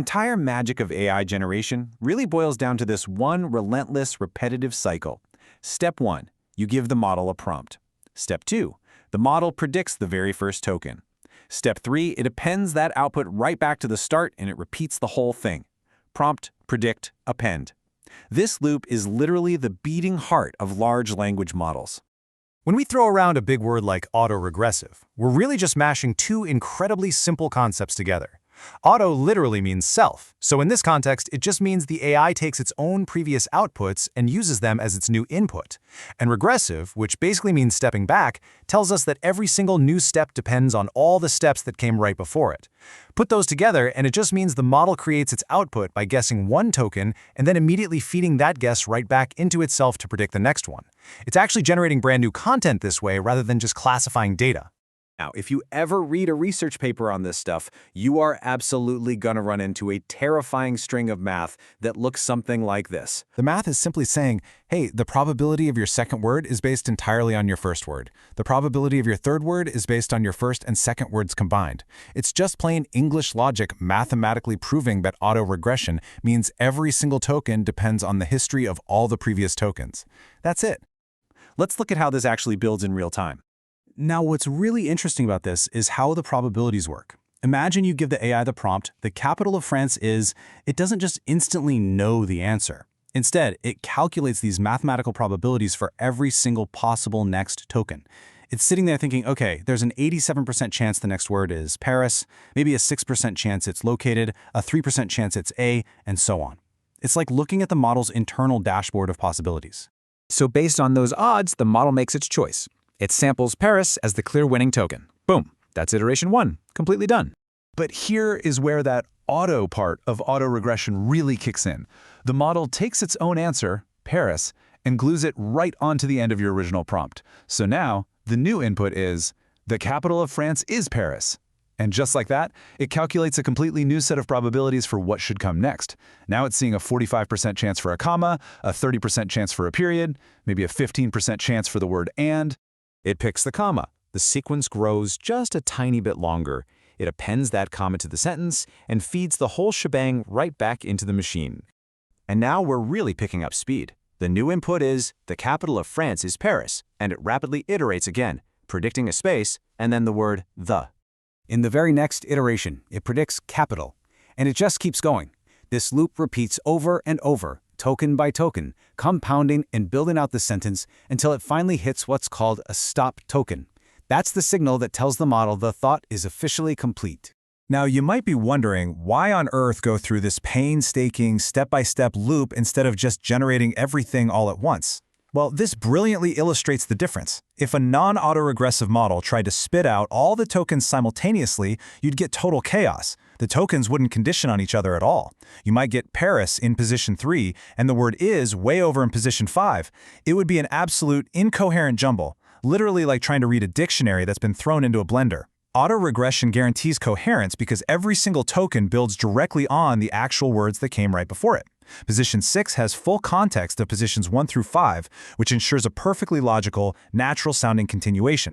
Entire magic of AI generation really boils down to this one relentless, repetitive cycle. Step 1. You give the model a prompt. Step 2. The model predicts the very first token. Step 3. It appends that output right back to the start and it repeats the whole thing. Prompt, predict, append. This loop is literally the beating heart of large language models. When we throw around a big word like autoregressive, we're really just mashing two incredibly simple concepts together. Auto literally means self, so in this context, it just means the AI takes its own previous outputs and uses them as its new input. And regressive, which basically means stepping back, tells us that every single new step depends on all the steps that came right before it. Put those together, and it just means the model creates its output by guessing one token and then immediately feeding that guess right back into itself to predict the next one. It's actually generating brand new content this way rather than just classifying data. Now, if you ever read a research paper on this stuff, you are absolutely gonna run into a terrifying string of math that looks something like this. The math is simply saying, hey, the probability of your second word is based entirely on your first word. The probability of your third word is based on your first and second words combined. It's just plain English logic mathematically proving that autoregression means every single token depends on the history of all the previous tokens. That's it. Let's look at how this actually builds in real time. Now, what's really interesting about this is how the probabilities work. Imagine you give the AI the prompt, the capital of France is, it doesn't just instantly know the answer. Instead, it calculates these mathematical probabilities for every single possible next token. It's sitting there thinking, okay, there's an 87% chance the next word is Paris, maybe a 6% chance it's located, a 3% chance it's A, and so on. It's like looking at the model's internal dashboard of possibilities. So based on those odds, the model makes its choice. It samples Paris as the clear winning token. Boom, that's iteration 1, completely done. But here is where that auto part of autoregression really kicks in. The model takes its own answer, Paris, and glues it right onto the end of your original prompt. So now, the new input is, the capital of France is Paris. And just like that, it calculates a completely new set of probabilities for what should come next. Now it's seeing a 45% chance for a comma, a 30% chance for a period, maybe a 15% chance for the word and. It picks the comma. The sequence grows just a tiny bit longer. It appends that comma to the sentence and feeds the whole shebang right back into the machine. And now we're really picking up speed. The new input is, the capital of France is Paris, and it rapidly iterates again, predicting a space and then the word the. In the very next iteration, it predicts capital, and it just keeps going. This loop repeats over and over, token by token, compounding and building out the sentence until it finally hits what's called a stop token. That's the signal that tells the model the thought is officially complete. Now, you might be wondering, why on earth go through this painstaking step-by-step loop instead of just generating everything all at once? Well, this brilliantly illustrates the difference. If a non-autoregressive model tried to spit out all the tokens simultaneously, you'd get total chaos. The tokens wouldn't condition on each other at all. You might get Paris in position 3 and the word is way over in position 5. It would be an absolute incoherent jumble, literally like trying to read a dictionary that's been thrown into a blender. Autoregression guarantees coherence because every single token builds directly on the actual words that came right before it. Position 6 has full context of positions 1 through 5, which ensures a perfectly logical, natural-sounding continuation.